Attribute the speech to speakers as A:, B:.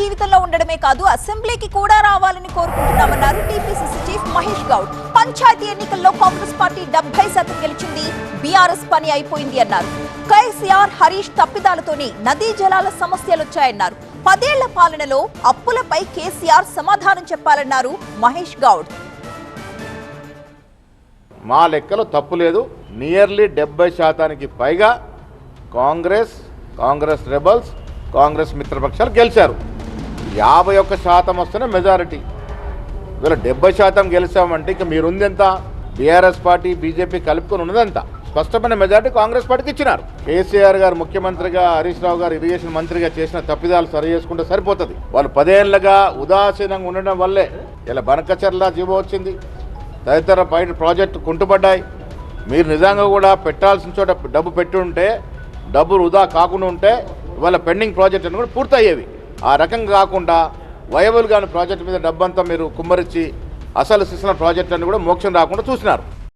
A: జీవితంలో ఉండడమే కాదు అసెంబ్లీకి కూడా రావాలని కోరుకుంటున్నామన్నారు టీపీసీసీ చీఫ్ మహేష్ గౌడ్. పంచాయతీ ఎన్నికల్లో కాంగ్రెస్ పార్టీ 70% గెలిచింది, బీఆర్ఎస్ పని అయిపోయింది అన్నారు. కేసీఆర్ హరీష్ తప్పిదాలతోనే నదీ జలాల సమస్యలొచ్చాయన్నారు. 10 ఏళ్ల పాలనలో అప్పులపై కేసీఆర్ సమాధానం చెప్పాలన్నారు మహేష్ గౌడ్.
B: మా లెక్కలో తప్పు లేదు. నియర్లీ 70% పైగా కాంగ్రెస్ రెబల్స్, కాంగ్రెస్ మిత్రపక్షాలు గెలిచారు. 51% వస్తేనే మెజారిటీ. ఇవాళ 70% గెలిచామంటే ఇక మీరుంది ఎంత? బీఆర్ఎస్ పార్టీ, బీజేపీ కలుపుకొని ఉన్నదంత. స్పష్టమైన మెజారిటీ కాంగ్రెస్ పార్టీకి ఇచ్చినారు. కేసీఆర్ గారు ముఖ్యమంత్రిగా, హరీష్ రావు గారు ఇరిగేషన్ మంత్రిగా చేసిన తప్పిదాలు సరి చేసుకుంటే సరిపోతుంది. వాళ్ళు 10 ఏళ్లుగా ఉదాసీనంగా ఉండడం వల్లే ఇలా బనకచర్ల జీవో వచ్చింది, తదితర ప్రాజెక్టు కుంటుపడ్డాయి. మీరు నిజంగా కూడా పెట్టాల్సిన చోట డబ్బు పెట్టి ఉంటే, డబ్బులు వృధా కాకుండా ఉంటే ఇవాళ పెండింగ్ ప్రాజెక్ట్ అని కూడా పూర్తయ్యేవి. ఆ రకంగా కాకుండా వయబుల్ కాని ప్రాజెక్టు మీద డబ్బంతా మీరు కుమ్మరించి అసలు సిసిన ప్రాజెక్ట్ అని కూడా మోక్షం రాకుండా చూసినారు.